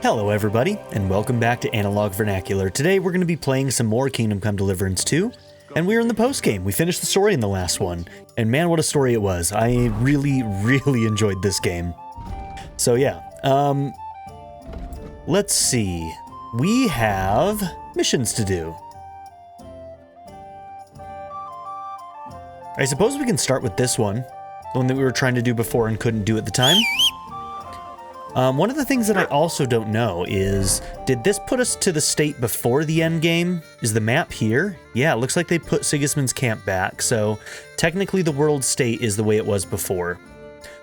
Hello everybody, and welcome back to Analog Vernacular. Today we're going to be playing some more Kingdom Come Deliverance 2, and we're in the post-game. We finished the story in the last one, and man, what a story it was. I really enjoyed this game. So yeah, let's see. We have missions to do. I suppose we can start with this one, the one that we were trying to do before and couldn't do at the time. One of the things that I also don't know is, did this put us to the state before the end game? Is the map here? Yeah, it looks like they put Sigismund's camp back, so technically the world state is the way it was before.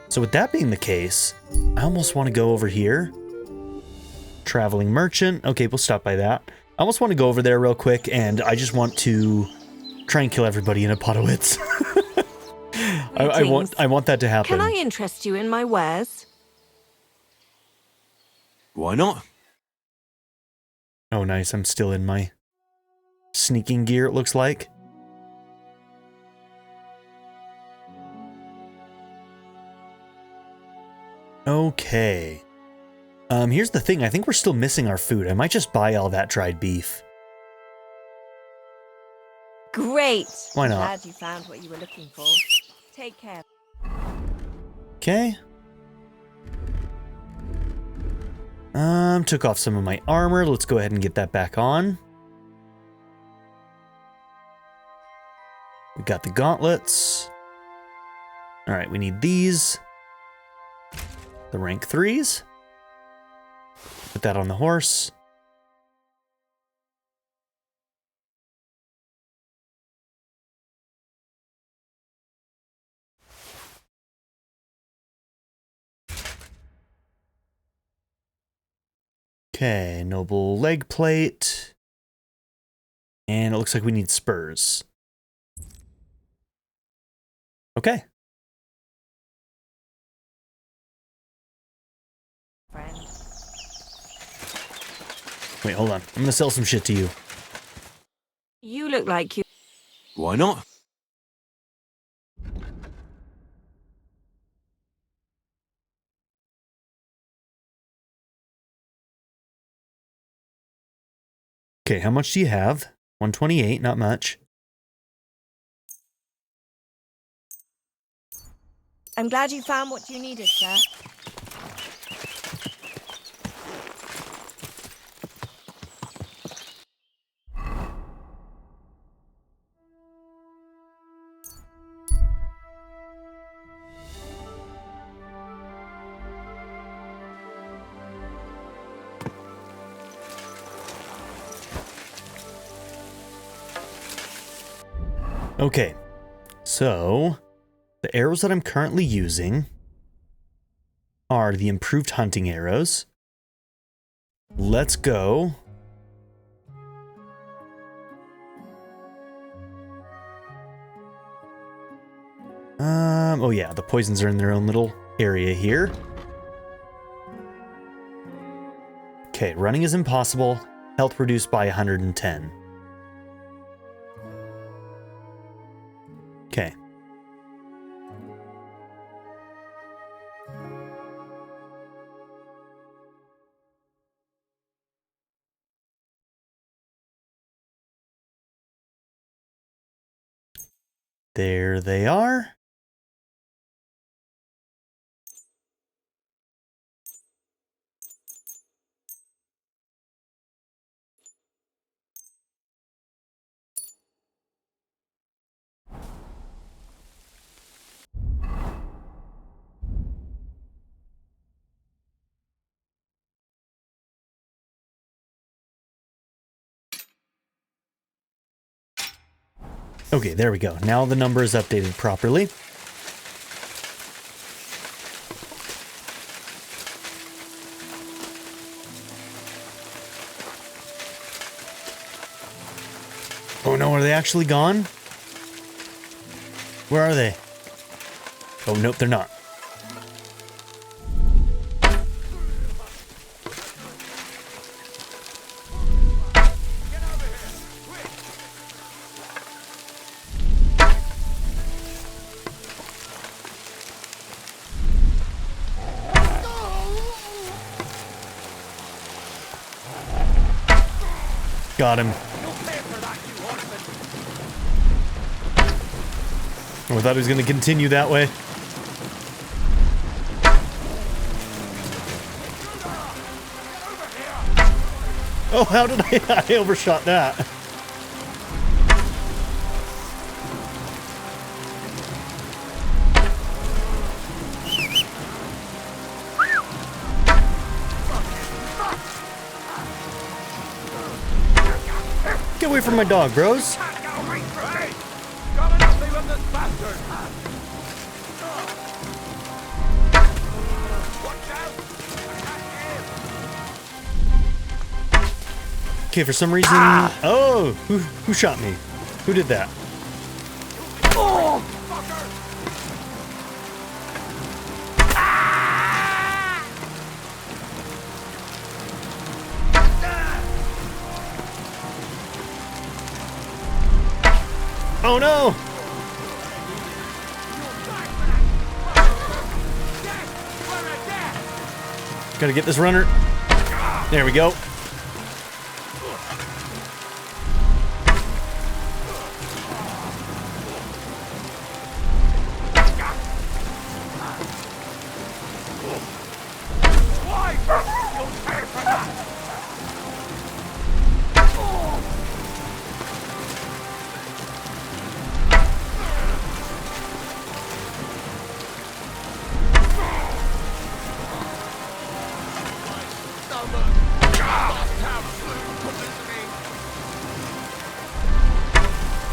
So with that being the case, I almost want to go over here. Traveling merchant. Okay, we'll stop by that. I almost want to go over there real quick, and I just want to try and kill everybody in a Potowitz. I want that to happen. Can I interest you in my wares? Why not? Oh, nice. I'm still in my sneaking gear, it looks like. Okay. Here's the thing. I think we're still missing our food. I might just buy all that dried beef. Great. Why not? Glad you found what you were looking for. Take care. Okay. Took off some of my armor. Let's go ahead and get that back on. We got the gauntlets. All right, we need these. The rank 3s. Put that on the horse. Okay, noble leg plate. And it looks like we need spurs. Okay. Friend. Wait, hold on. I'm gonna sell some shit to you. You look like you. Why not? Okay, how much do you have? 128, not much. I'm glad you found what you needed, sir. Okay, so the arrows that I'm currently using are the improved hunting arrows. Let's go. Oh yeah, the poisons are in their own little area here. Okay, running is impossible. Health reduced by 110. Okay. There they are. Okay, there we go. Now the number is updated properly. Oh no, are they actually gone? Where are they? Oh, nope, they're not. Got him. Oh, I thought he was going to continue that way. Oh, how did I overshot that? Get away from my dog, bros. Okay, for some reason... Oh! Who shot me? Who did that? Oh! Oh no! Gotta get this runner. There we go.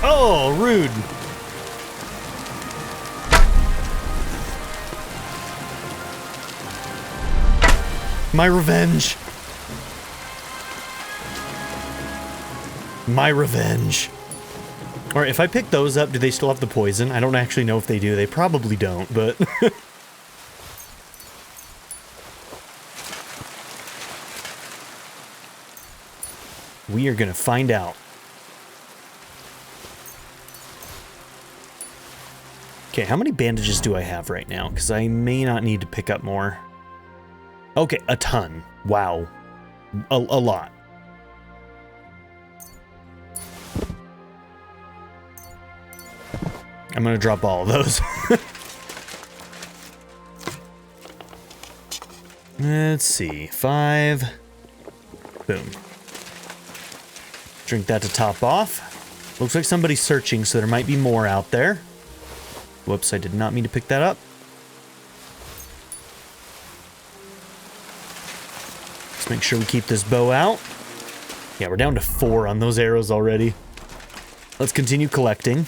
Oh, rude. My revenge. My revenge. Alright, if I pick those up, do they still have the poison? I don't actually know if they do. They probably don't, but... we are gonna find out. Okay, how many bandages do I have right now? Because I may not need to pick up more. Okay, a ton. Wow. A lot. I'm gonna drop all of those. Let's see. 5. Boom. Drink that to top off. Looks like somebody's searching, so there might be more out there. Whoops, I did not mean to pick that up. Let's make sure we keep this bow out. Yeah, we're down to 4 on those arrows already. Let's continue collecting,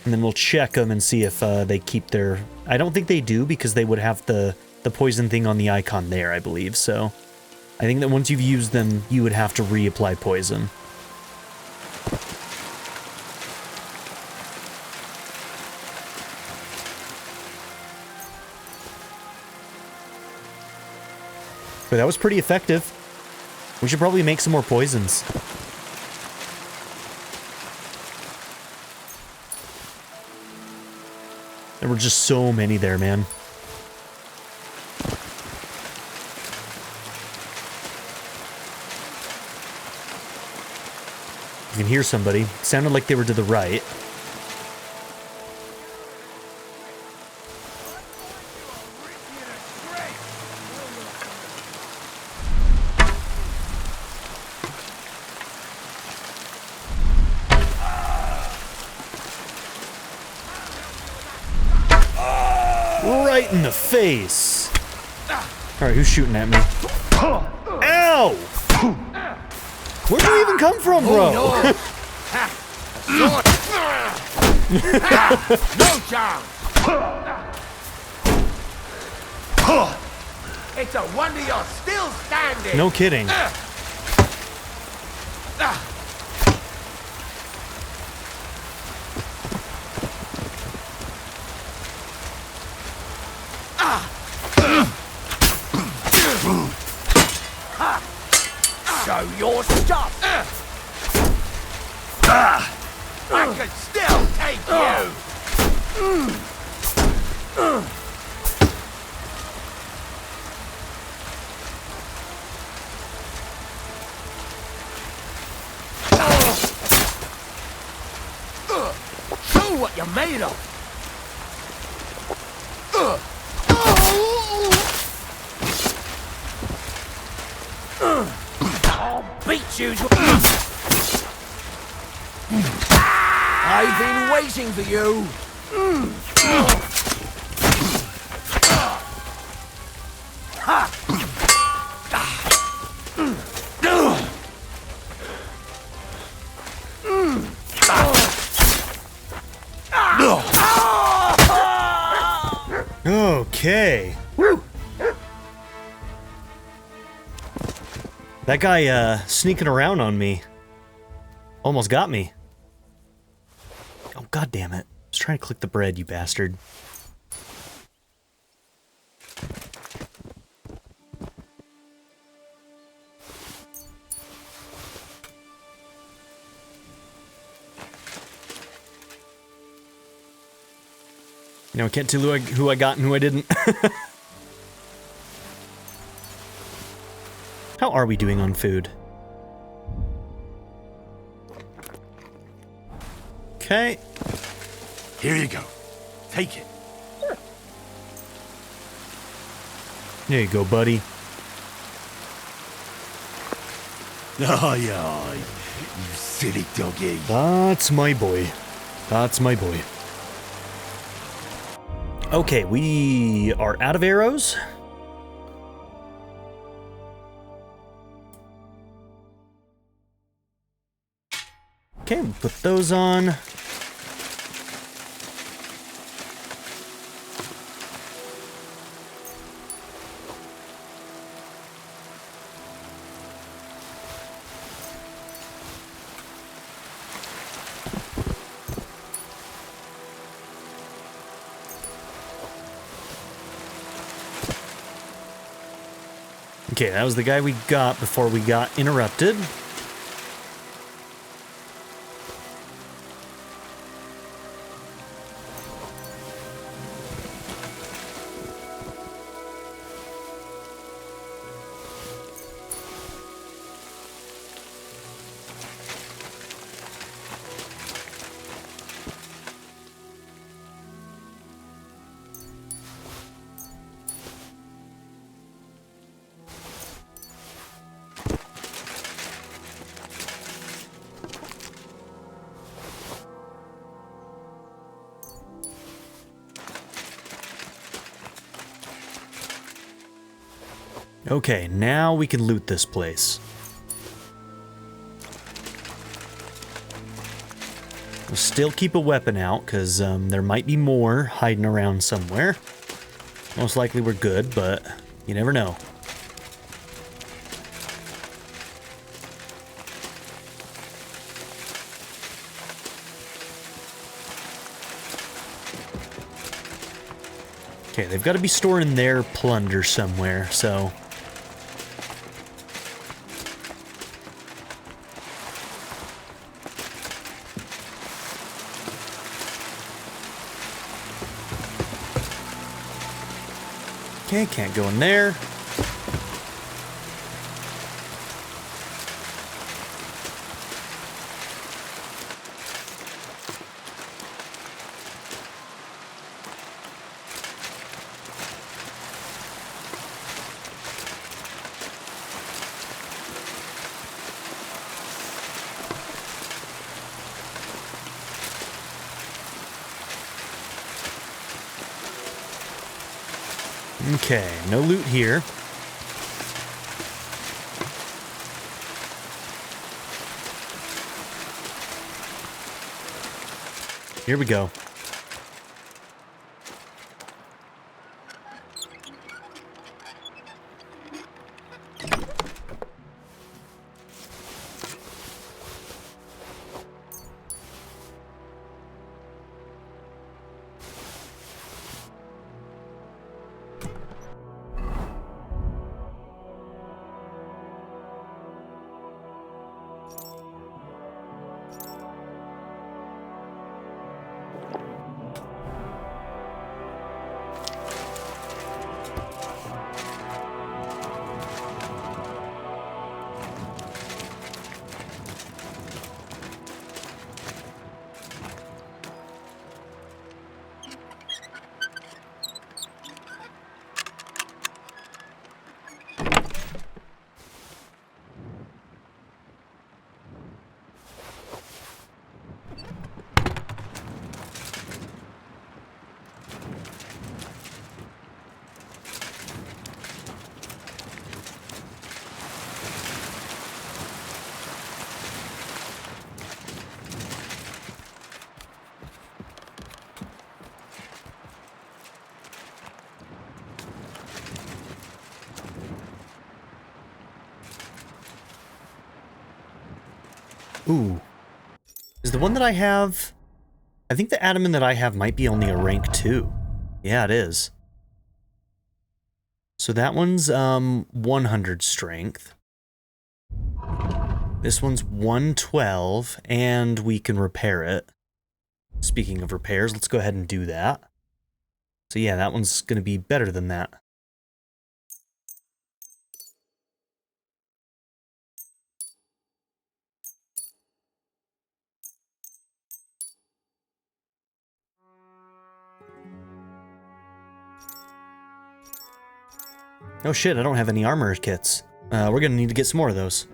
and then we'll check them and see if they keep their... I don't think they do, because they would have the poison thing on the icon there, I believe. So I think that once you've used them, you would have to reapply poison. But that was pretty effective. We should probably make some more poisons. There were just so many there, man. You can hear somebody. It sounded like they were to the right. Right in the face. Alright, who's shooting at me? Ow! Where do you even come from, bro? No chance. It's a wonder you're still standing. No kidding. Show your stuff. I could still take you. you're made of. I'll beat you to... I've been waiting for you. Okay. That guy, sneaking around on me. Almost got me. Oh, god damn it. I was trying to click the bread, you bastard. You know, I can't tell who I got and who I didn't. How are we doing on food? Okay. Here you go. Take it. There you go, buddy. Oh, yeah. You silly doggy. That's my boy. That's my boy. Okay, we are out of arrows. Okay, we'll put those on. Okay, that was the guy we got before we got interrupted. Okay, now we can loot this place. We'll still keep a weapon out, because there might be more hiding around somewhere. Most likely we're good, but you never know. Okay, they've got to be storing their plunder somewhere, so... Okay, can't go in there. Okay, no loot here. Here we go. Ooh. Is the one that I have... I think the Adaman that I have might be only a rank 2. Yeah, it is. So that one's 100 strength. This one's 112, and we can repair it. Speaking of repairs, let's go ahead and do that. So yeah, that one's going to be better than that. Oh shit, I don't have any armor kits. We're gonna need to get some more of those.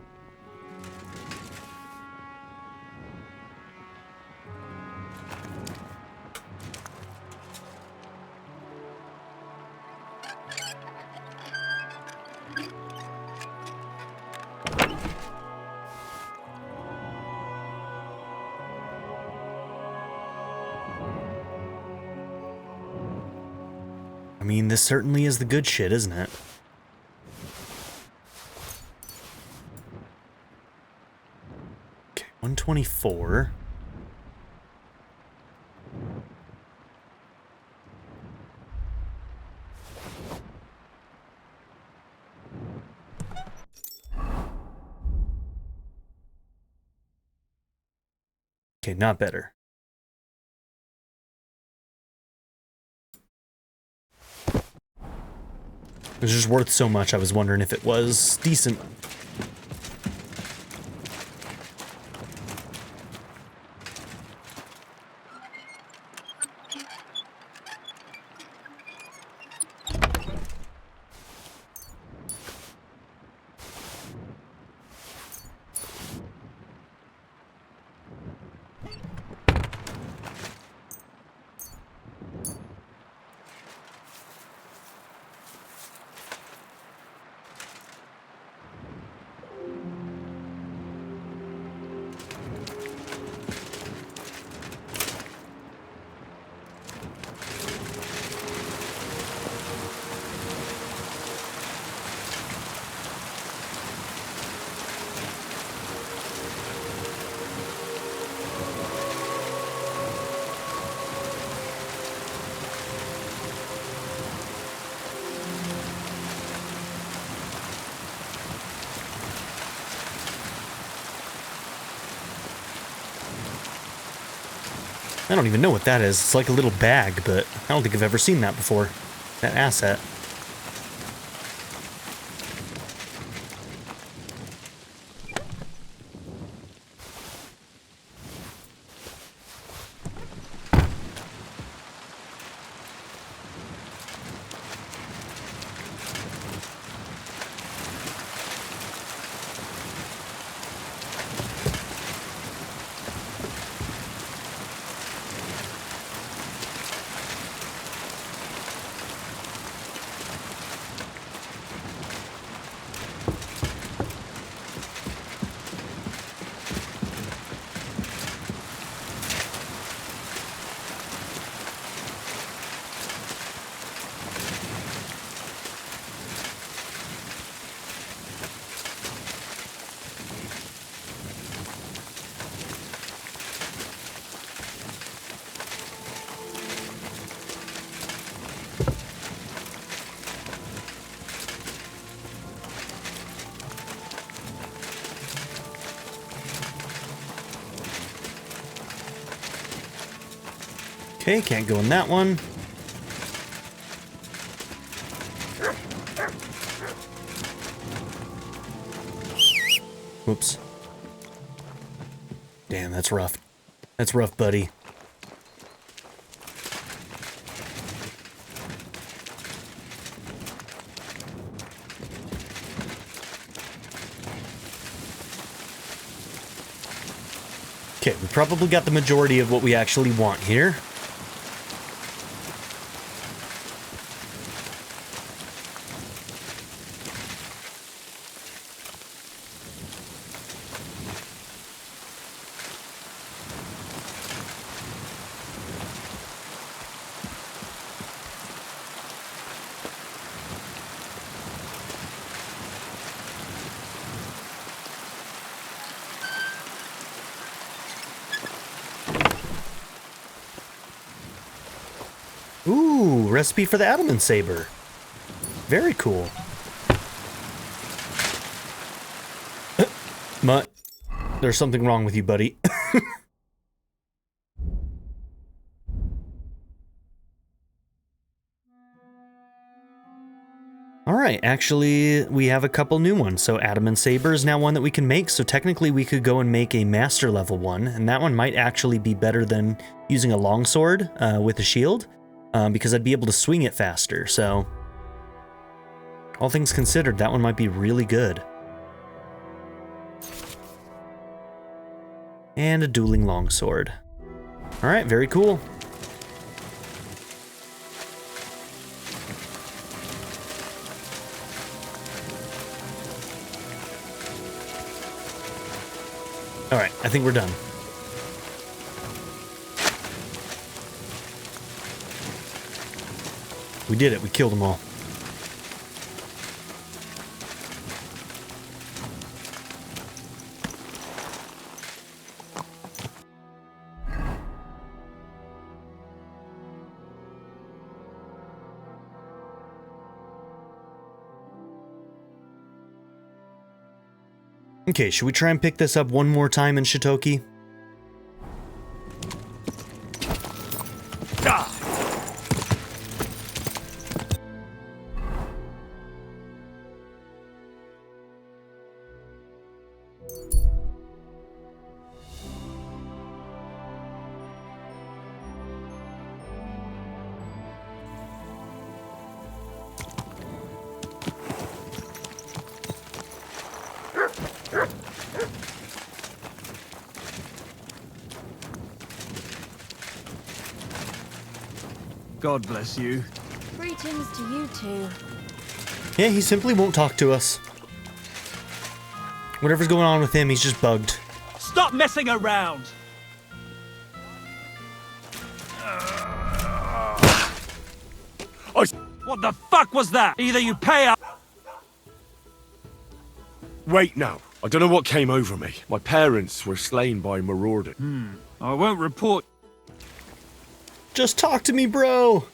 I mean, this certainly is the good shit, isn't it? Okay, 124. Okay, not better. It was just worth so much, I was wondering if it was decent. I don't even know what that is. It's like a little bag, but I don't think I've ever seen that before. That asset. Okay, can't go in that one. Whoops. Damn, that's rough. That's rough, buddy. Okay, we probably got the majority of what we actually want here. Ooh, recipe for the Adamant Saber. Very cool. Mutt, there's something wrong with you, buddy. Alright, actually, we have a couple new ones. So Adamant Saber is now one that we can make, so technically we could go and make a master level one, and that one might actually be better than using a longsword with a shield, because I'd be able to swing it faster, so... all things considered, that one might be really good. And a dueling longsword. Alright, very cool. Alright, I think we're done. We did it, we killed them all. Okay, should we try and pick this up one more time in Shitoki? God bless you. Greetings to you two. Yeah, he simply won't talk to us. Whatever's going on with him, he's just bugged. Stop messing around! What the fuck was that? Either you pay up... Wait now. I don't know what came over me. My parents were slain by marauders. I won't report... Just talk to me, bro!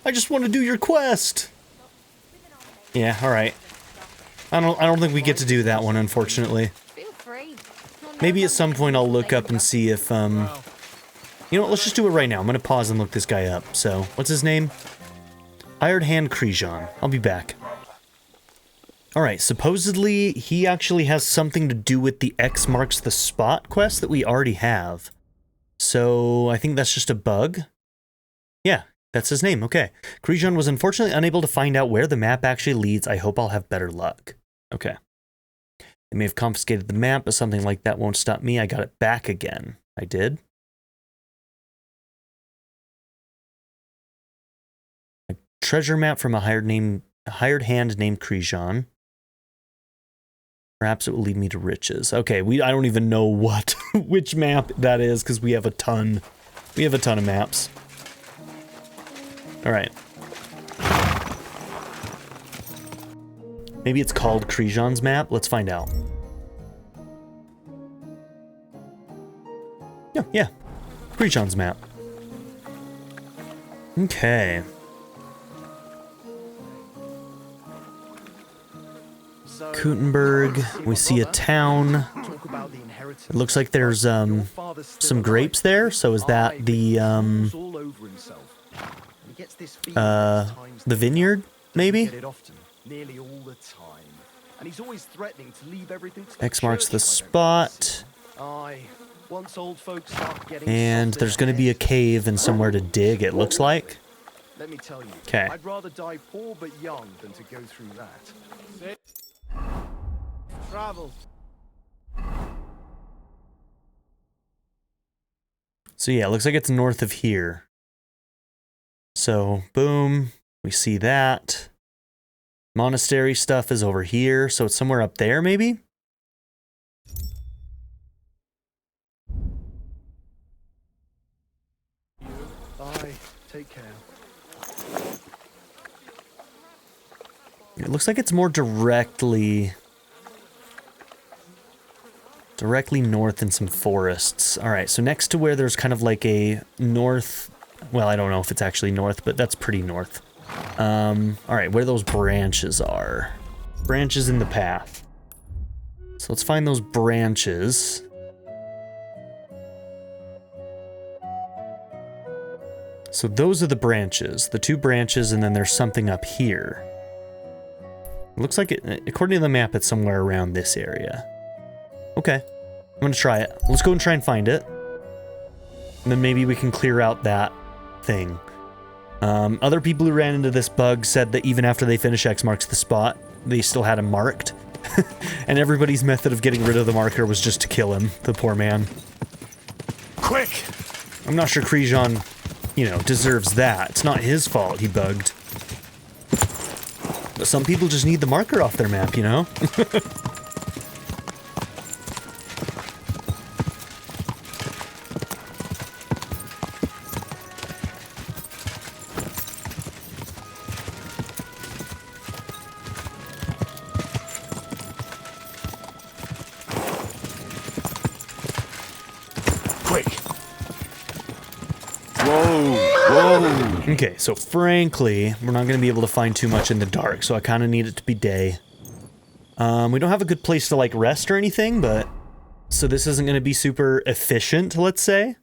I just want to do your quest! Yeah, alright. I don't think we get to do that one, unfortunately. Feel free. Maybe at some point I'll look up and see if, You know what, let's just do it right now. I'm gonna pause and look this guy up. So, what's his name? Hired Hand Krijon. I'll be back. Alright, supposedly he actually has something to do with the X marks the spot quest that we already have. So, I think that's just a bug. Yeah, that's his name, okay. Krijon was unfortunately unable to find out where the map actually leads. I hope I'll have better luck. Okay. They may have confiscated the map, but something like that won't stop me. I got it back again. I did? A treasure map from a hired hand named Krijon. Perhaps it will lead me to riches. Okay, I don't even know what which map that is because we have a ton. We have a ton of maps. All right. Maybe it's called Krijon's map. Let's find out. Yeah. Krijon's map. Okay. Kutenberg. We see a town. It looks like there's some grapes there. So is that the vineyard, maybe? X marks the spot. And there's going to be a cave and somewhere to dig, it looks like. Let me tell you, okay. I'd rather die poor but young than to go through that. Travel. So yeah, it looks like it's north of here. So, boom, we see that. Monastery stuff is over here, so it's somewhere up there, maybe? Bye. Take care. It looks like it's more directly north in some forests. All right, so next to where there's kind of like a north Well, I don't know if it's actually north, but that's pretty north. All right, where those branches are. Branches in the path. So let's find those branches. So those are the branches, the 2 branches, and then there's something up here. It looks like it, according to the map, it's somewhere around this area. Okay, I'm gonna try it. Let's go and try and find it. And then maybe we can clear out that thing. Other people who ran into this bug said that even after they finish X marks the spot, they still had him marked. And everybody's method of getting rid of the marker was just to kill him, the poor man. Quick! I'm not sure Krijon, you know, deserves that. It's not his fault he bugged. But some people just need the marker off their map, you know? Okay, so frankly, we're not going to be able to find too much in the dark, so I kind of need it to be day. We don't have a good place to, like, rest or anything, but... So this isn't going to be super efficient, let's say.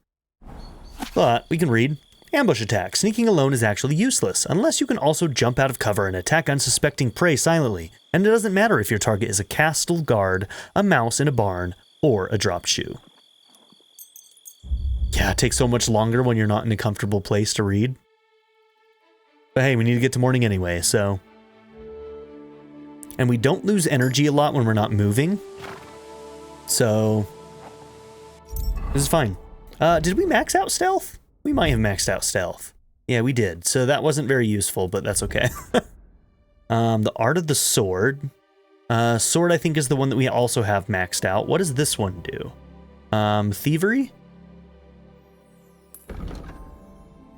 But we can read. Ambush attack. Sneaking alone is actually useless, unless you can also jump out of cover and attack unsuspecting prey silently. And it doesn't matter if your target is a castle guard, a mouse in a barn, or a drop shoe. Yeah, it takes so much longer when you're not in a comfortable place to read. But hey, we need to get to morning anyway, so... And we don't lose energy a lot when we're not moving. So... This is fine. Did we max out stealth? We might have maxed out stealth. Yeah, we did. So that wasn't very useful, but that's okay. The Art of the Sword. Sword, I think, is the one that we also have maxed out. What does this one do? Thievery?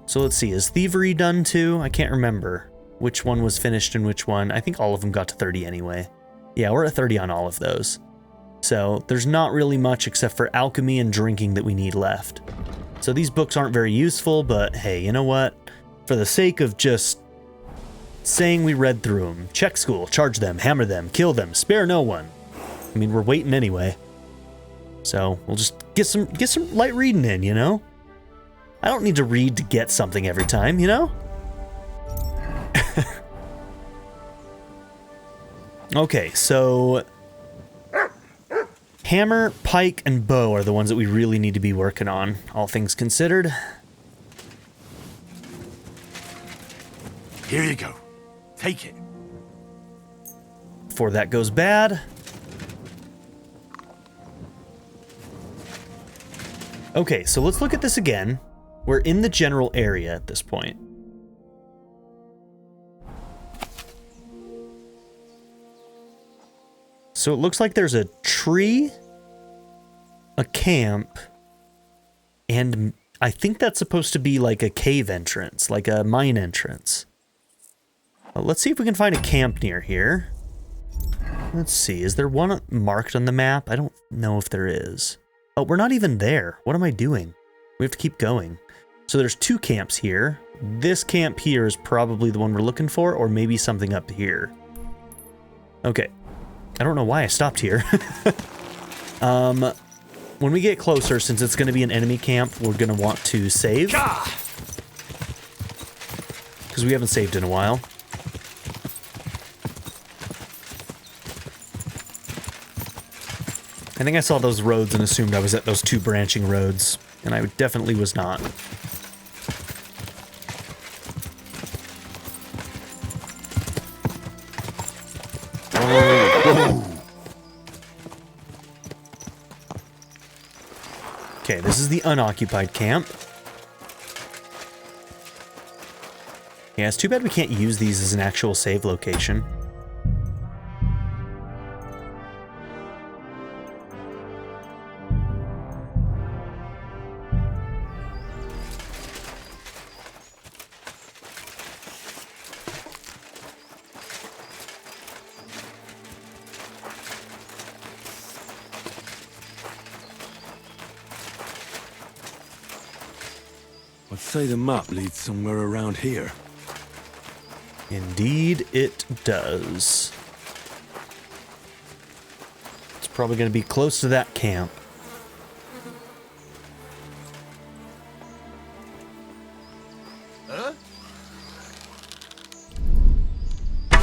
So let's see, is Thievery done too? I can't remember which one was finished and which one. I think all of them got to 30 anyway. Yeah, we're at 30 on all of those. So there's not really much except for alchemy and drinking that we need left. So these books aren't very useful, but hey, you know what? For the sake of just saying we read through them, check school, charge them, hammer them, kill them, spare no one. I mean, we're waiting anyway. So we'll just get some light reading in, you know? I don't need to read to get something every time, you know? Okay, so... Hammer, pike, and bow are the ones that we really need to be working on, all things considered. Here you go. Take it. Before that goes bad. Okay, so let's look at this again. We're in the general area at this point. So it looks like there's a tree, a camp, and I think that's supposed to be like a cave entrance, like a mine entrance. Let's see if we can find a camp near here. Let's see, is there one marked on the map? I don't know if there is. Oh, we're not even there. What am I doing? We have to keep going. So there's 2 camps here. This camp here is probably the one we're looking for, or maybe something up here. Okay. I don't know why I stopped here. When we get closer, since it's going to be an enemy camp, we're going to want to save. Because we haven't saved in a while. I think I saw those roads and assumed I was at those 2 branching roads, and I definitely was not. Okay, this is the unoccupied camp. Yeah, it's too bad we can't use these as an actual save location. I'd say the map leads somewhere around here. Indeed it does. It's probably going to be close to that camp.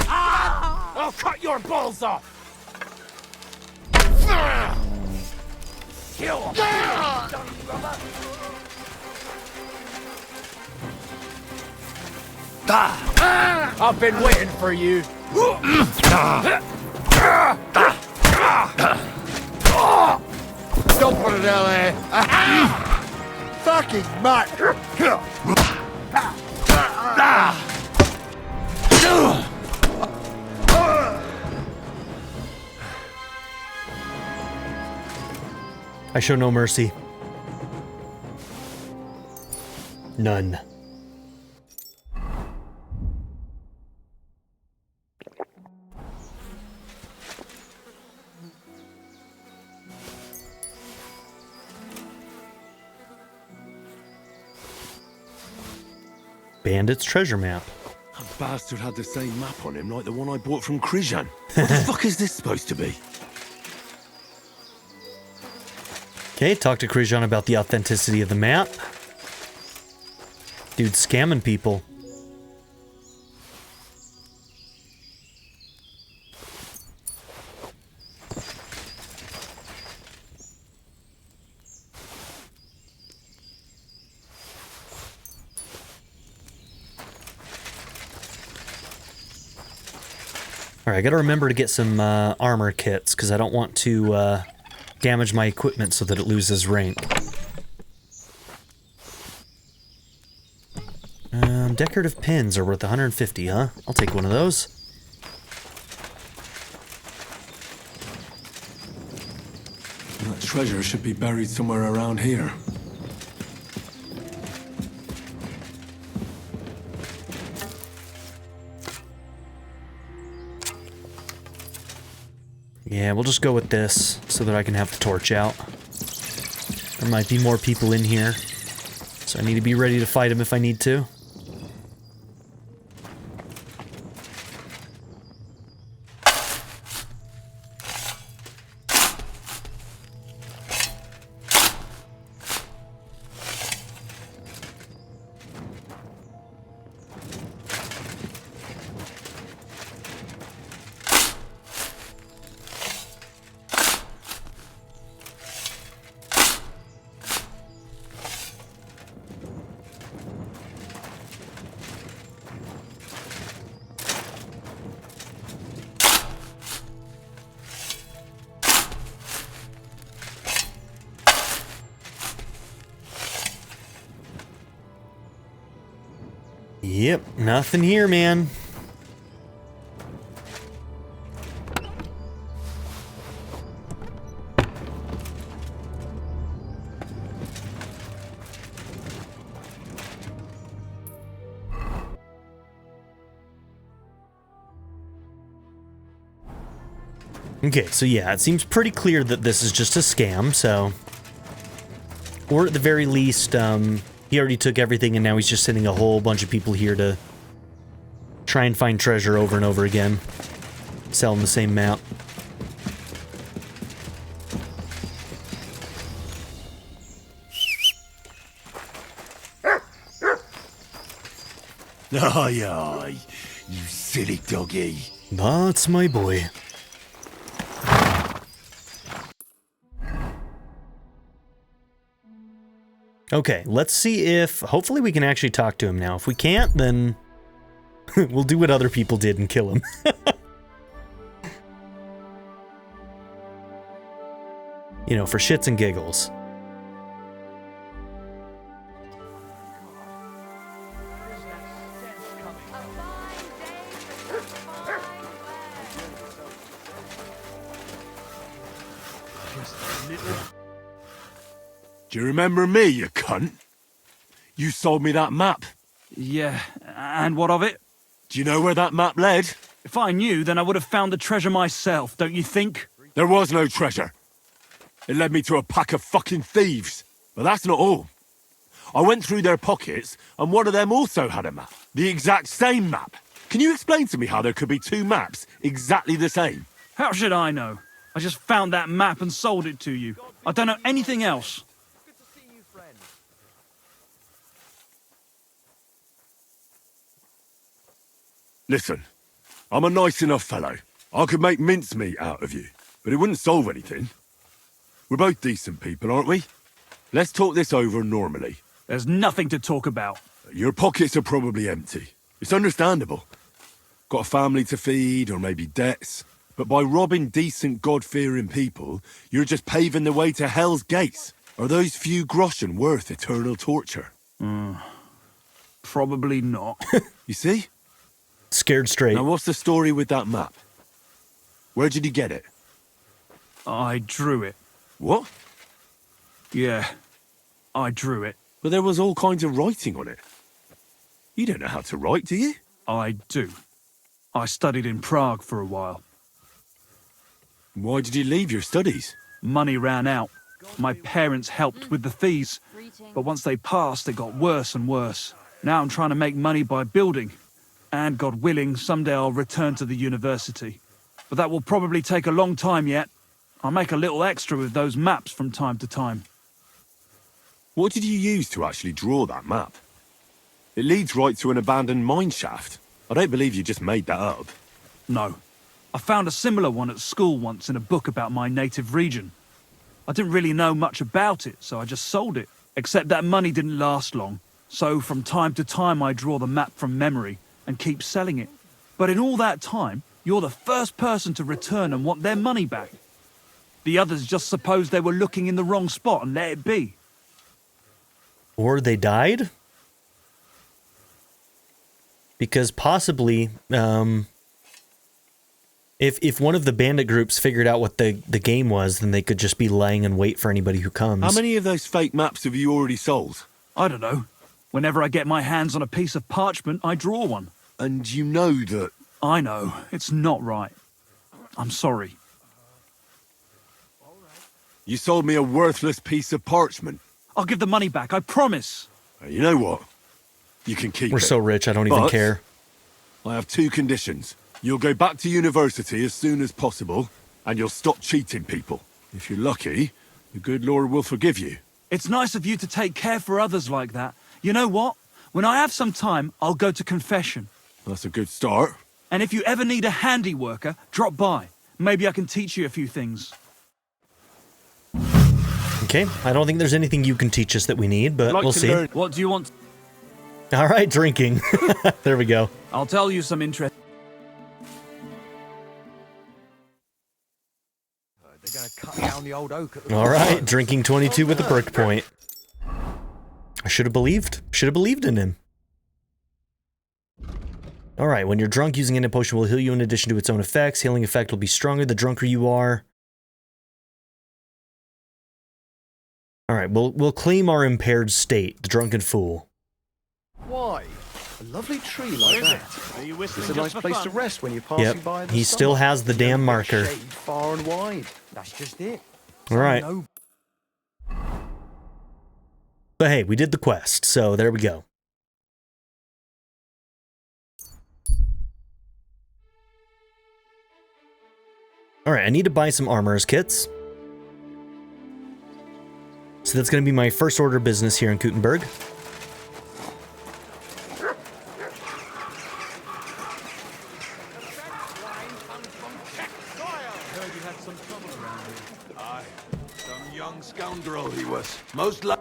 I'll cut your balls off! Kill him! I've been waiting for you. Don't put it LA. Fucking mutt. I show no mercy. None. Bandit's treasure map. That bastard had the same map on him like the one I bought from Krijan. What the fuck is this supposed to be? Okay, talk to Krijan about the authenticity of the map. Dude, scamming people. Alright, I gotta remember to get some armor kits, because I don't want to damage my equipment so that it loses rank. Decorative pins are worth 150, huh? I'll take one of those. That treasure should be buried somewhere around here. Yeah, we'll just go with this so that I can have the torch out. There might be more people in here, so I need to be ready to fight them if I need to. Yep, nothing here, man. Okay, so yeah, it seems pretty clear that this is just a scam, so... Or at the very least, he already took everything and now he's just sending a whole bunch of people here to try and find treasure over and over again. Selling the same map. Aye, aye, you silly doggy. That's my boy. Okay, let's see if... Hopefully we can actually talk to him now. If we can't, then... we'll do what other people did and kill him. You know, for shits and giggles. Do you remember me, you cunt? You sold me that map. Yeah, and what of it? Do you know where that map led? If I knew, then I would have found the treasure myself, don't you think? There was no treasure. It led me to a pack of fucking thieves. But that's not all. I went through their pockets, and one of them also had a map. The exact same map. Can you explain to me how there could be two maps exactly the same? How should I know? I just found that map and sold it to you. I don't know anything else. Good to see you, friend. Listen, I'm a nice enough fellow. I could make mincemeat out of you, but it wouldn't solve anything. We're both decent people, aren't we? Let's talk this over normally. There's nothing to talk about. Your pockets are probably empty. It's understandable. Got a family to feed, or maybe debts. But by robbing decent, God-fearing people, you're just paving the way to hell's gates. Are those few groschen worth eternal torture? Probably not. You see? Scared straight. Now what's the story with that map? Where did you get it? I drew it. What? Yeah, I drew it. But there was all kinds of writing on it. You don't know how to write, do you? I do. I studied in Prague for a while. Why did you leave your studies? Money ran out. My parents helped with the fees, but once they passed, it got worse and worse. Now I'm trying to make money by building, and God willing, someday I'll return to the university. But that will probably take a long time yet. I'll make a little extra with those maps from time to time. What did you use to actually draw that map? It leads right to an abandoned mine shaft. I don't believe you just made that up. No. I found a similar one at school once in a book about my native region. I didn't really know much about it, so I just sold it. Except that money didn't last long. So from time to time I draw the map from memory and keep selling it. But in all that time, you're the first person to return and want their money back. The others just supposed they were looking in the wrong spot and let it be. Or they died? Because possibly, if one of the bandit groups figured out what the game was, then they could just be laying in wait for anybody who comes. How many of those fake maps have you already sold? I don't know. Whenever I get my hands on a piece of parchment, I draw one. And you know that... I know. It's not right. I'm sorry. You sold me a worthless piece of parchment. I'll give the money back, I promise. You know what? You can keep We're it. so rich, I don't even But care. I have two conditions. You'll go back to university as soon as possible, and you'll stop cheating people. If you're lucky, the good Lord will forgive you. It's nice of you to take care for others like that. You know what? When I have some time, I'll go to confession. That's a good start. And if you ever need a handy worker, drop by. Maybe I can teach you a few things. Okay, I don't think there's anything you can teach us that we need, but we'll see. What do you want? All right, drinking. There we go. I'll tell you some interest. They're going to cut down the old oak at the All right, drinking 22 with a perk point. I should have believed. Should have believed in him. All right, when you're drunk, using any potion will heal you in addition to its own effects. Healing effect will be stronger the drunker you are. All right, we'll claim our impaired state, the drunken fool. Why? A lovely tree like that. Are you It's whistling a nice just for place fun? to rest when you're passing by. Yep, in the he still summer. has the damn marker. Shade far and wide. That's just it. All right. No. But hey, we did the quest, so there we go. All right, I need to buy some armorer's kits. So that's going to be my first order of business here in Gutenberg. Aye, some young scoundrel he was. Most like...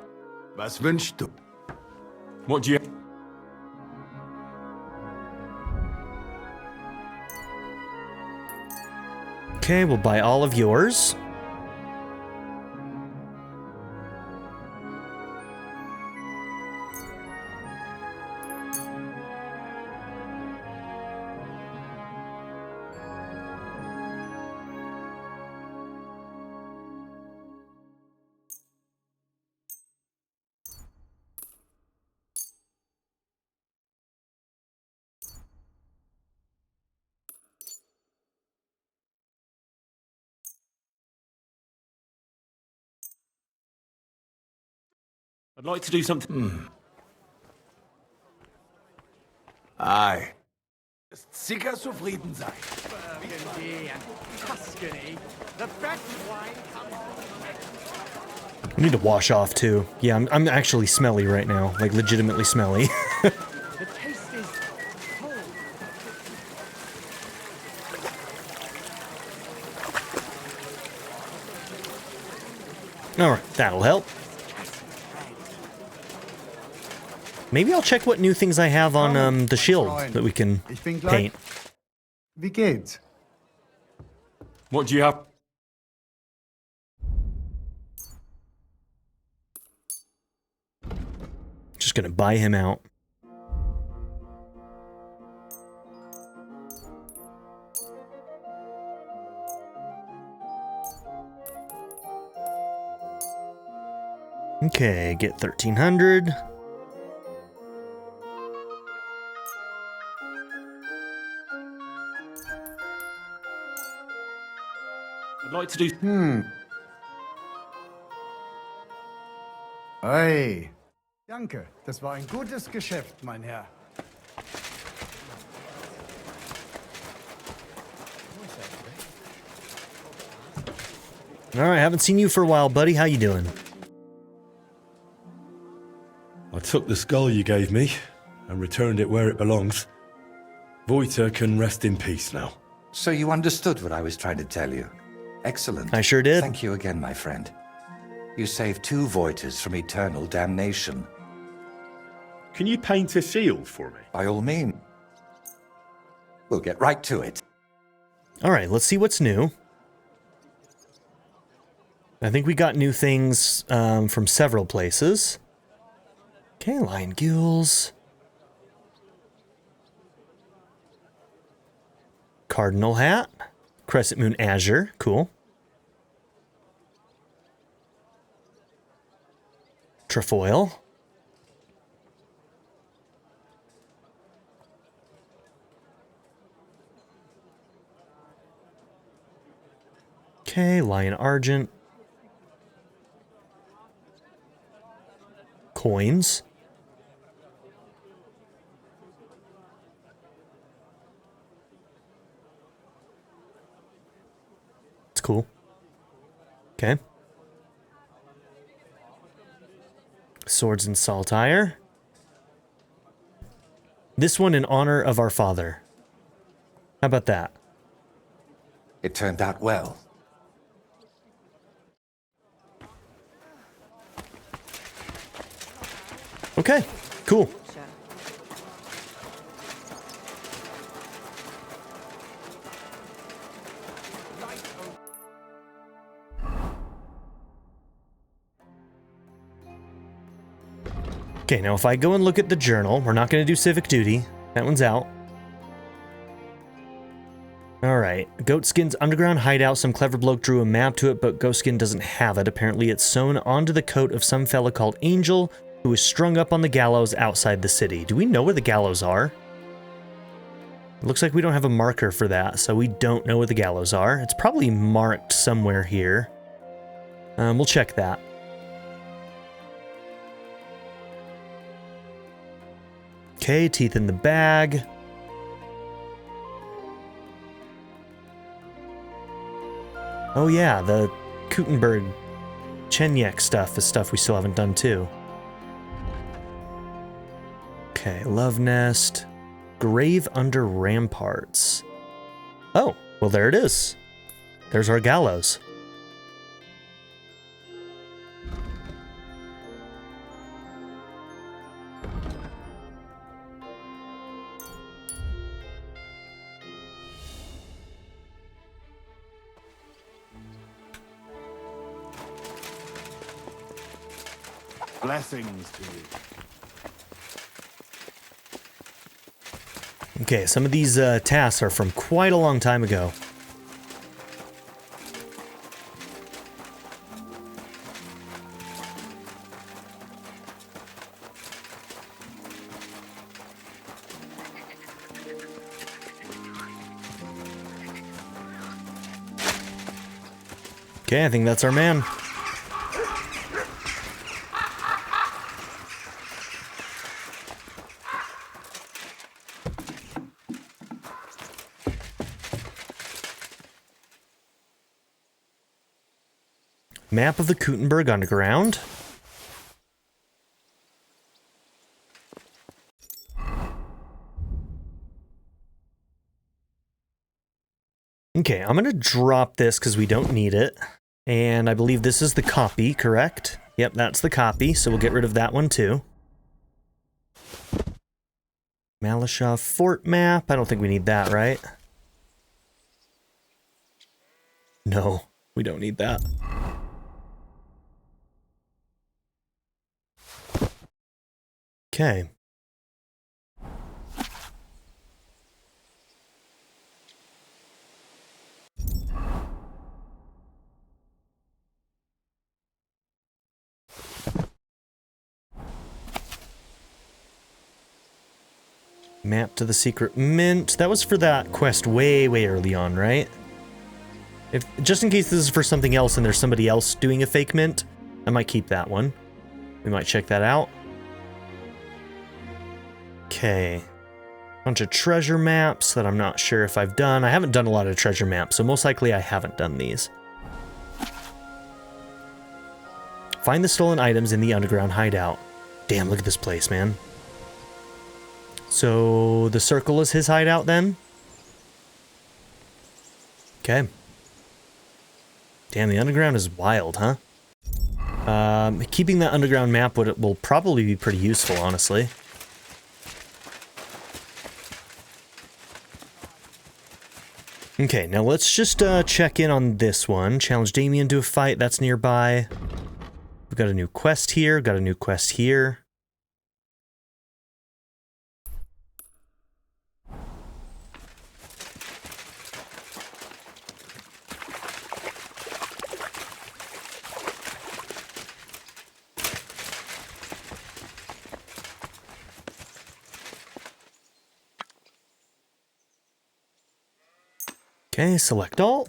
Was wünschst du? What do you... Okay, we'll buy all of yours. I'd like to do something. Aye. Ist sicher zufrieden sein. I need to wash off too. Yeah, I'm actually smelly right now, like legitimately smelly. The taste is cold. All right, that'll help. Maybe I'll check what new things I have on the shield that we can paint. Wie geht's? What do you have? Just gonna buy him out. Okay, get 1,300. I'd like to do. Hey. Danke, das war ein gutes Geschäft, mein Herr. All right, haven't seen you for a while, buddy. How you doing? I took the skull you gave me and returned it where it belongs. Voiter can rest in peace now. So you understood what I was trying to tell you. Excellent. I sure did. Thank you again, my friend. You saved 2 Voiters from eternal damnation. Can you paint a shield for me? By all means. We'll get right to it. All right, let's see what's new. I think we got new things from several places. Okay, lion gills. Cardinal hat. Crescent moon azure. Cool. Trefoil. Okay, lion argent. Coins. It's cool. Okay. Swords and saltire. This one in honor of our father. How about that? It turned out well. Okay, cool. Okay, now if I go and look at the journal, we're not going to do civic duty. That one's out. Alright, Goatskin's underground hideout. Some clever bloke drew a map to it, but Goatskin doesn't have it. Apparently it's sewn onto the coat of some fella called Angel, who is strung up on the gallows outside the city. Do we know where the gallows are? It looks like we don't have a marker for that, so we don't know where the gallows are. It's probably marked somewhere here. We'll check that. Okay, teeth in the bag. Oh yeah, the Kutenberg Chenyek stuff is stuff we still haven't done too. Okay, love nest. Grave under ramparts. Oh, well there it is. There's our gallows. Blessings to you. Okay, some of these tasks are from quite a long time ago. Okay, I think that's our man. Map of the Kuttenberg Underground. Okay, I'm going to drop this because we don't need it. And I believe this is the copy, correct? Yep, that's the copy, so we'll get rid of that one too. Malashov Fort map. I don't think we need that, right? No, we don't need that. Okay. Map to the secret mint. That was for that quest way, way early on, right? If just in case this is for something else and there's somebody else doing a fake mint, I might keep that one. We might check that out. Okay. Bunch of treasure maps that I'm not sure if I've done. I haven't done a lot of treasure maps, so most likely I haven't done these. Find the stolen items in the underground hideout. Damn, look at this place, man. So, the circle is his hideout then? Okay. Damn, the underground is wild, huh? Keeping that underground map will probably be pretty useful, honestly. Okay, now let's just check in on this one. Challenge Damien to a fight, that's nearby. We've got a new quest here, got a new quest here. Okay, select all.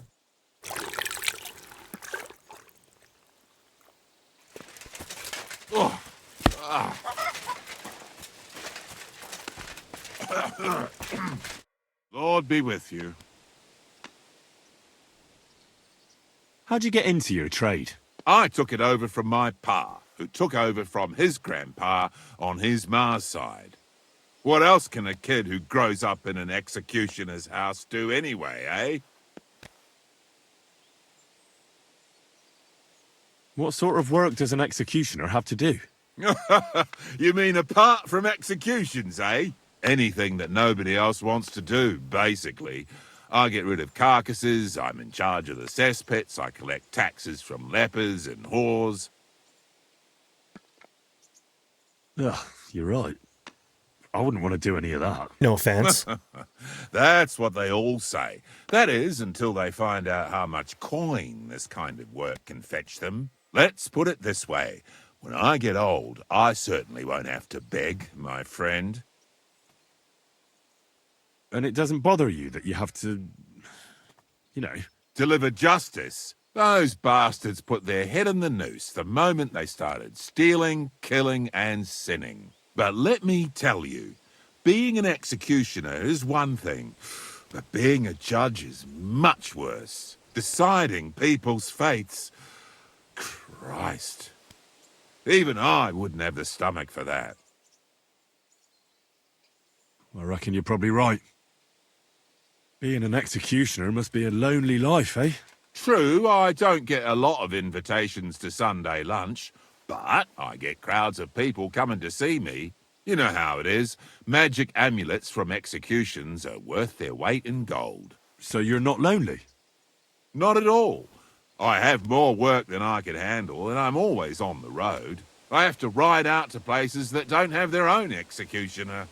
Oh. Lord be with you. How'd you get into your trade? I took it over from my pa, who took over from his grandpa on his ma's side. What else can a kid who grows up in an executioner's house do anyway, eh? What sort of work does an executioner have to do? You mean apart from executions, eh? Anything that nobody else wants to do, basically. I get rid of carcasses, I'm in charge of the cesspits, I collect taxes from lepers and whores. Ugh, you're right. I wouldn't want to do any of that. No offense. That's what they all say. That is, until they find out how much coin this kind of work can fetch them. Let's put it this way. When I get old, I certainly won't have to beg, my friend. And it doesn't bother you that you have to, you know... Deliver justice? Those bastards put their head in the noose the moment they started stealing, killing, and sinning. But let me tell you, being an executioner is one thing, but being a judge is much worse. Deciding people's fates... Christ. Even I wouldn't have the stomach for that. I reckon you're probably right. Being an executioner must be a lonely life, eh? True, I don't get a lot of invitations to Sunday lunch, but I get crowds of people coming to see me. You know how it is. Magic amulets from executions are worth their weight in gold. So you're not lonely? Not at all. I have more work than I can handle, and I'm always on the road. I have to ride out to places that don't have their own executioner.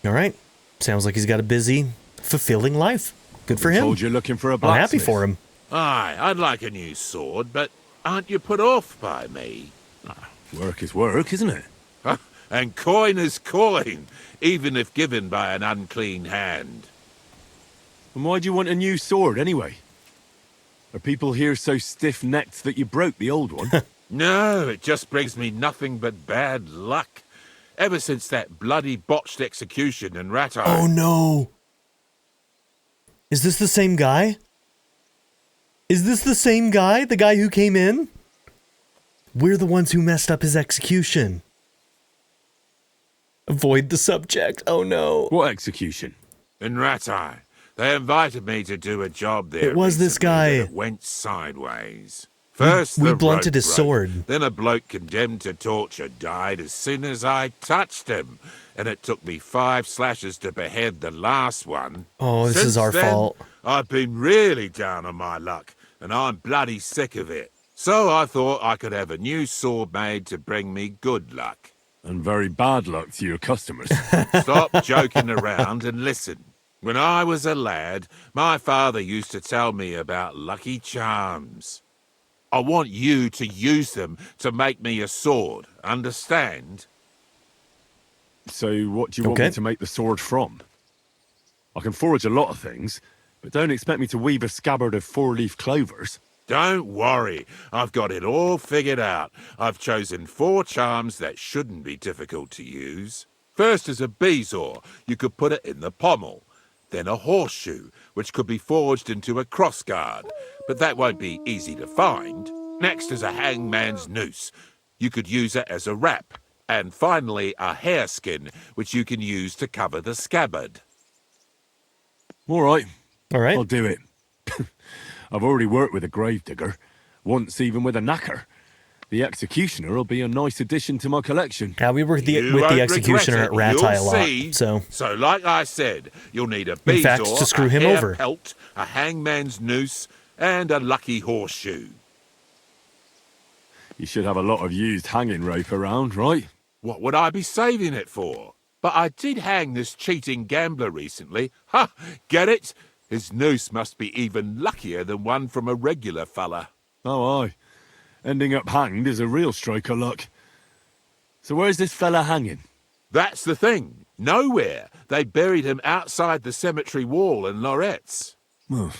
All right. Sounds like he's got a busy, fulfilling life. Good for him. Told you're looking for a I'm blacksmith. happy for him. Aye, I'd like a new sword, but aren't you put off by me? Work is work, isn't it? And coin is coin, even if given by an unclean hand. And why do you want a new sword, anyway? Are people here so stiff-necked that you broke the old one? No, it just brings me nothing but bad luck. Ever since that bloody botched execution in Ratto. Oh no! Is this the same guy? Is this the same guy? The guy who came in? We're the ones who messed up his execution. Avoid the subject. Oh no. What execution? In Ratai, they invited me to do a job there. It was this recently, guy. but it went sideways. First, we the blunted rope his broke. sword. Then a bloke condemned to torture died as soon as I touched him. And it took me 5 slashes to behead the last one. Oh, this Since is our then, fault. I've been really down on my luck, and I'm bloody sick of it. So I thought I could have a new sword made to bring me good luck. And very bad luck to your customers. Stop joking around and listen. When I was a lad, my father used to tell me about lucky charms. I want you to use them to make me a sword, understand? So what do you want me to make the sword from? I can forge a lot of things, but don't expect me to weave a scabbard of 4-leaf clovers. Don't worry, I've got it all figured out. I've chosen 4 charms that shouldn't be difficult to use. First is a bezoar. You could put it in the pommel. Then a horseshoe, which could be forged into a crossguard, but that won't be easy to find. Next is a hangman's noose. You could use it as a wrap. And finally, a hareskin, which you can use to cover the scabbard. All right. All right. I'll do it. I've already worked with a gravedigger, once even with a knacker. The executioner will be a nice addition to my collection. Yeah, we worked You with won't the executioner at regret it, Ratai a you'll lot, see. so... So like I said, you'll need a In fact, bezoar, to screw a him hair over. pelt, a hangman's noose, and a lucky horseshoe. You should have a lot of used hanging rope around, right? What would I be saving it for? But I did hang this cheating gambler recently. Ha! Get it? His noose must be even luckier than one from a regular fella. Oh, aye. Ending up hanged is a real stroke of luck. So where's this fella hanging? That's the thing. Nowhere. They buried him outside the cemetery wall in Loretz. Oh,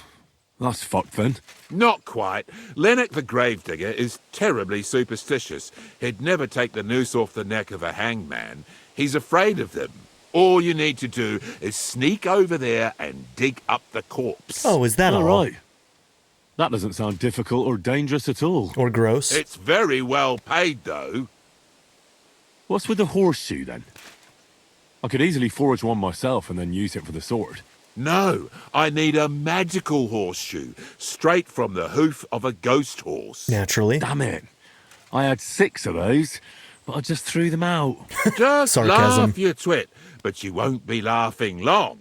that's fucked then. Not quite. Lennox the gravedigger is terribly superstitious. He'd never take the noose off the neck of a hangman. He's afraid of them. All you need to do is sneak over there and dig up the corpse. Oh, is that all? Right. That doesn't sound difficult or dangerous at all. Or gross. It's very well paid, though. What's with the horseshoe, then? I could easily forge one myself and then use it for the sword. No, I need a magical horseshoe, straight from the hoof of a ghost horse. Naturally. Damn it. I had 6 of those, but I just threw them out. Just Sarcasm. laugh, you twit, but you won't be laughing long.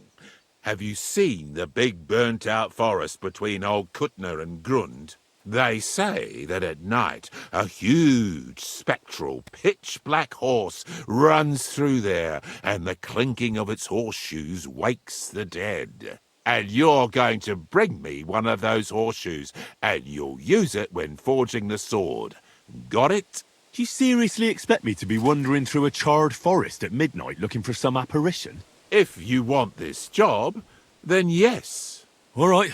Have you seen the big burnt-out forest between old Kuttner and Grund? They say that at night a huge, spectral, pitch-black horse runs through there, and the clinking of its horseshoes wakes the dead. And you're going to bring me one of those horseshoes, and you'll use it when forging the sword. Got it? Do you seriously expect me to be wandering through a charred forest at midnight looking for some apparition? If you want this job, then yes. All right.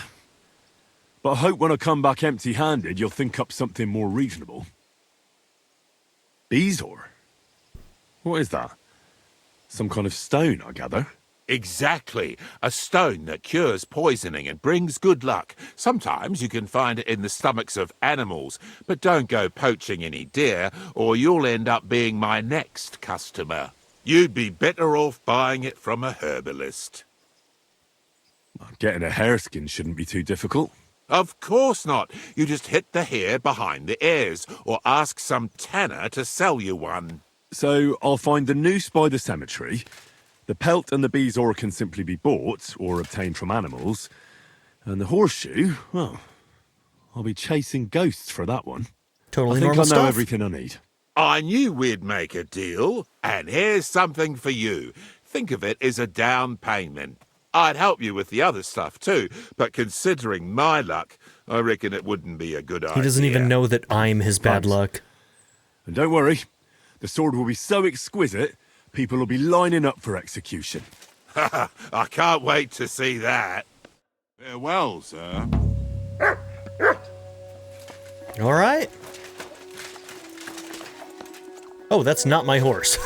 But I hope when I come back empty-handed, you'll think up something more reasonable. Bezoar? What is that? Some kind of stone, I gather. Exactly. A stone that cures poisoning and brings good luck. Sometimes you can find it in the stomachs of animals, but don't go poaching any deer, or you'll end up being my next customer. You'd be better off buying it from a herbalist. Getting a hareskin shouldn't be too difficult. Of course not. You just hit the hair behind the ears, or ask some tanner to sell you one. So I'll find the noose by the cemetery. The pelt and the bezoar can simply be bought or obtained from animals. And the horseshoe, well, I'll be chasing ghosts for that one. Totally I think normal I know stuff. everything I need. I knew we'd make a deal, and here's something for you. Think of it as a down payment. I'd help you with the other stuff too, but considering my luck, I reckon it wouldn't be a good idea. He doesn't even know that I'm his bad Thanks. luck. And don't worry, the sword will be so exquisite, people will be lining up for execution. I can't wait to see that. Farewell, sir. All right. Oh, that's not my horse.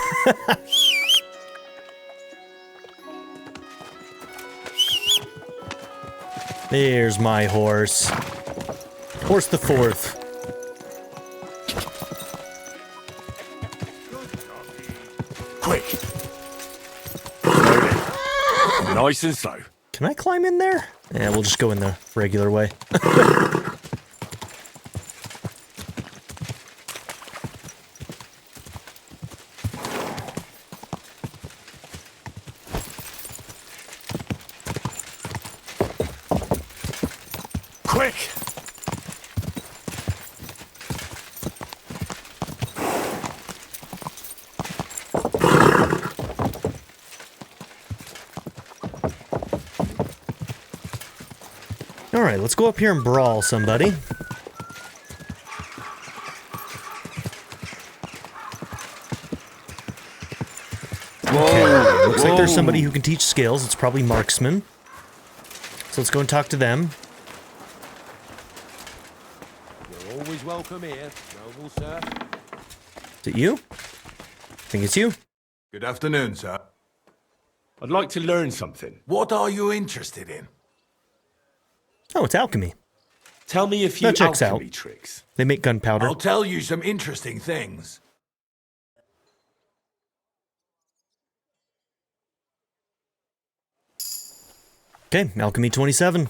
There's my horse. Horse the fourth. Quick. Slowly. Nice and slow. Can I climb in there? Yeah, we'll just go in the regular way. Quick. All right, let's go up here and brawl somebody. Okay, looks like there's somebody who can teach skills. It's probably marksman. So let's go and talk to them. You're always welcome here, noble sir. Is it you? I think it's you. Good afternoon, sir. I'd like to learn something. What are you interested in? Oh, it's alchemy. Tell me a few That checks alchemy out. tricks. They make gunpowder. I'll tell you some interesting things. Okay, alchemy 27.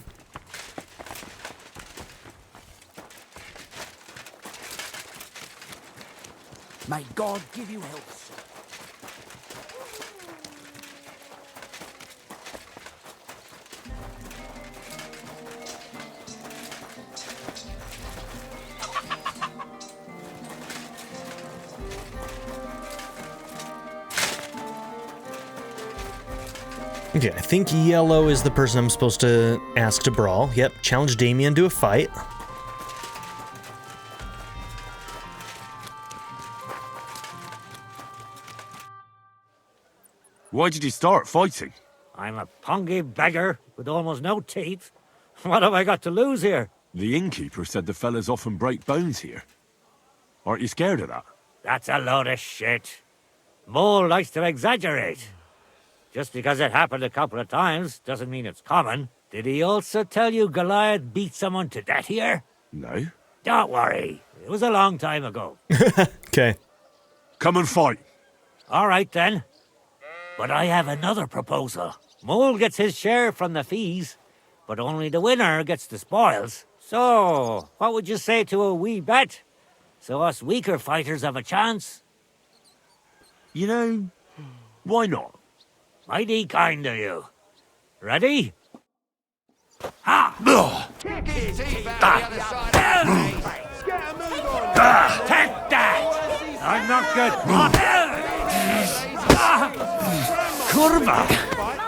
May God give you health, sir. Okay, I think yellow is the person I'm supposed to ask to brawl. Yep, challenge Damien to a fight. Why did you start fighting? I'm a pungy beggar with almost no teeth. What have I got to lose here? The innkeeper said the fellas often break bones here. Aren't you scared of that? That's a load of shit. Mole likes to exaggerate. Just because it happened a couple of times doesn't mean it's common. Did he also tell you Goliath beat someone to death here? No. Don't worry. It was a long time ago. Okay. Come and fight. All right, then. But I have another proposal. Mole gets his share from the fees, but only the winner gets the spoils. So, what would you say to a wee bet? So us weaker fighters have a chance? You know, why not? Mighty kind of you. Ready? Ha! Take that! I'm not good. Curva!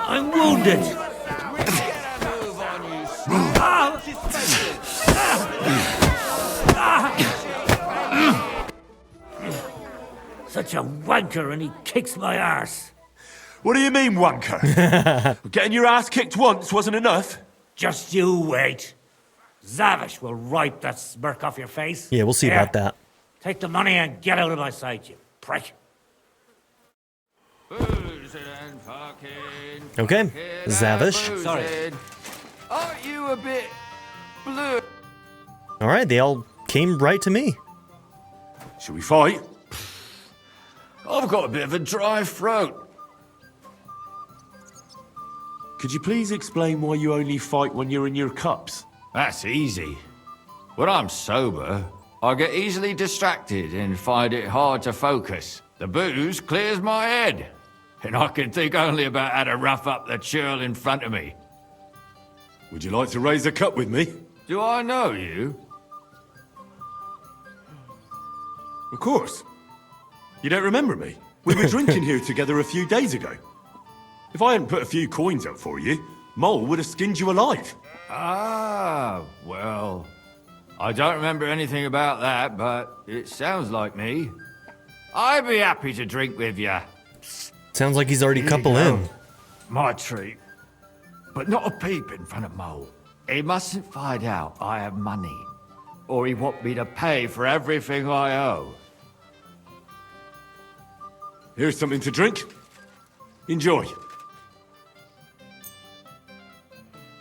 I'm wounded. Such a wanker, and he kicks my arse. What do you mean, wanker? Getting your ass kicked once wasn't enough? Just you wait. Zavish will wipe that smirk off your face. Yeah, we'll see Here, about that. Take the money and get out of my sight, you prick. Okay, Zavish. Sorry. Aren't you a bit blue? All right, they all came right to me. Should we fight? I've got a bit of a dry throat. Could you please explain why you only fight when you're in your cups? That's easy. When I'm sober, I get easily distracted and find it hard to focus. The booze clears my head, and I can think only about how to rough up the churl in front of me. Would you like to raise a cup with me? Do I know you? Of course. You don't remember me? We were drinking here together a few days ago. If I hadn't put a few coins up for you, Mole would have skinned you alive. Ah, well, I don't remember anything about that, but it sounds like me. I'd be happy to drink with you. Sounds like he's already couple in. My treat. But not a peep in front of Mole. He mustn't find out I have money, or he want me to pay for everything I owe. Here's something to drink. Enjoy.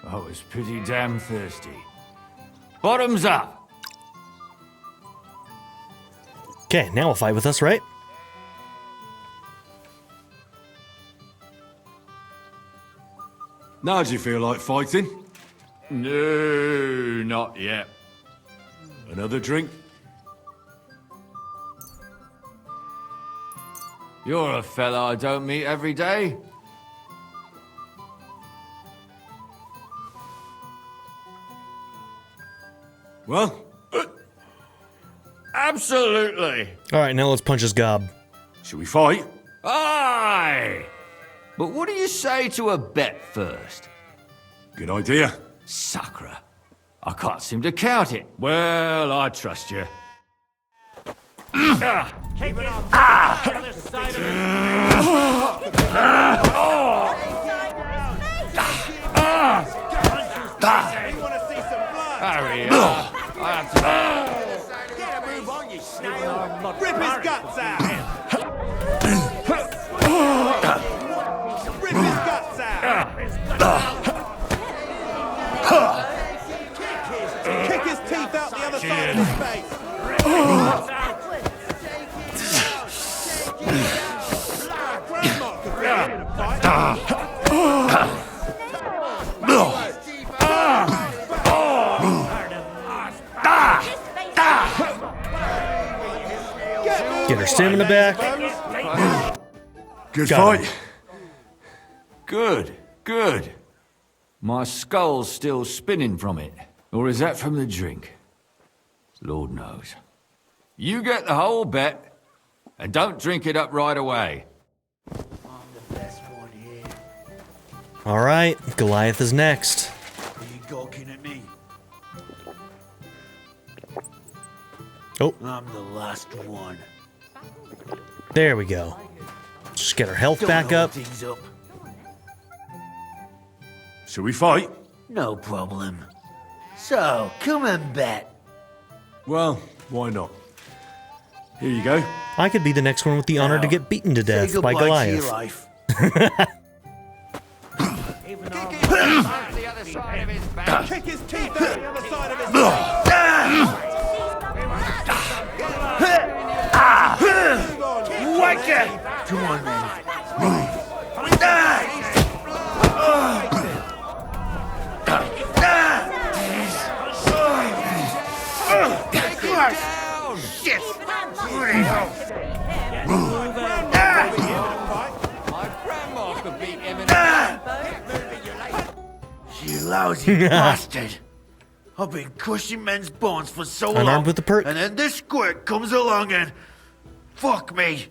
I was pretty damn thirsty. Bottoms up! Okay, now we'll fight with us, right? Now do you feel like fighting? No, not yet. Another drink? You're a fella I don't meet every day. Well? Absolutely. All right, now let's punch his gob. Should we fight? Aye. But what do you say to a bet first? Good idea. Sacre. I can't seem to count it. Well, I trust you. Hurry up. I have to... Get a move on, you snail! Rip his guts out! Rip his guts out! Kick his teeth out the other side of his face! Grandma could be in a fight! Get her stamina back. Good Got fight. Good, good. My skull's still spinning from it. Or is that from the drink? Lord knows. You get the whole bet, and don't drink it up right away. All right, Goliath is next. Are you gawking at me? Oh, I'm the last one. there we go. Just get her health back up. Things up. Shall we fight? No problem. So, come and bet. Well, why not? Here you go. I could be the next one with the honor to get beaten to death by Goliath. life. Kick his teeth out the other side of his face! Whack it! Come on, man. You lousy bastard! I've been crushing men's bones for so long, Unarmed with the perk. and then this squirt comes along and fuck me.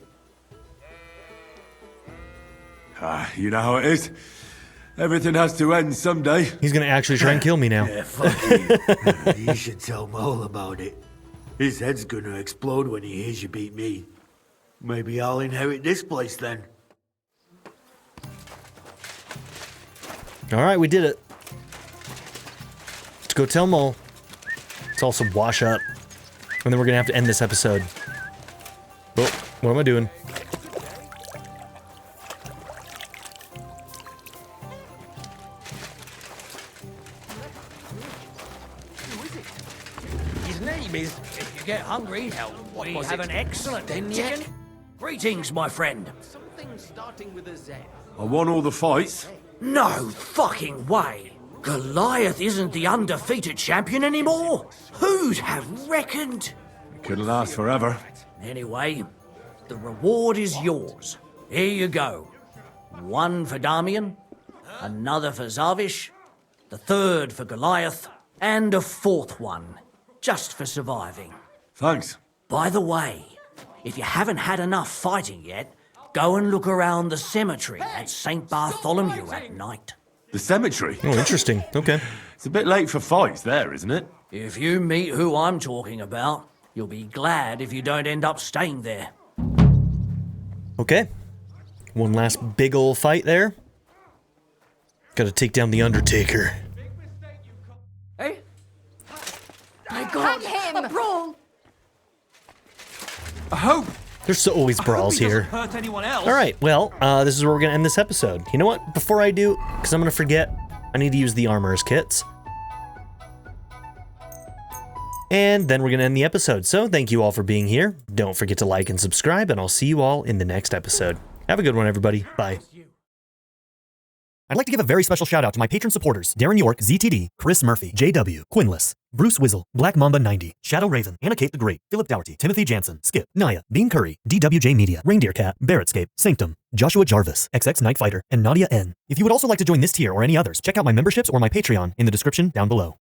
You know how it is. Everything has to end someday. He's gonna actually try and kill me now. Yeah, fuck you. You should tell Mole about it. His head's gonna explode when he hears you beat me. Maybe I'll inherit this place then. All right, we did it. Let's go tell Mole. Let's also wash up. And then we're gonna have to end this episode. Oh, what am I doing? His name is, if you get hungry, we have an excellent chicken. Greetings, my friend. Something starting with a Z. I won all the fights. No fucking way. Goliath isn't the undefeated champion anymore. Who'd have reckoned? It couldn't last forever. Anyway, the reward is yours. Here you go. One for Damian, another for Zavish, the third for Goliath, and a fourth one, just for surviving. Thanks. By the way, if you haven't had enough fighting yet, go and look around the cemetery at St. Bartholomew at night. The cemetery? Oh, interesting. Okay. It's a bit late for fights there, isn't it? If you meet who I'm talking about, you'll be glad if you don't end up staying there. Okay. One last big ol' fight there. Gotta take down the Undertaker. Hey? My God, him! A brawl! I hope. There's always brawls here. Hurt anyone else? All right, well, this is where we're gonna end this episode. You know what? Before I do, because I'm gonna forget, I need to use the armorer's kits. And then we're going to end the episode. So thank you all for being here. Don't forget to like and subscribe, and I'll see you all in the next episode. Have a good one, everybody. Bye. I'd like to give a very special shout out to my patron supporters, Darren York, ZTD, Chris Murphy, JW, Quinless, Bruce Wizzle, Black Mamba 90, Shadow Raven, Anna Kate the Great, Philip Dougherty, Timothy Jansen, Skip, Naya, Bean Curry, DWJ Media, Reindeer Cat, Barrettscape, Sanctum, Joshua Jarvis, XX Night Fighter, and Nadia N. If you would also like to join this tier or any others, check out my memberships or my Patreon in the description down below.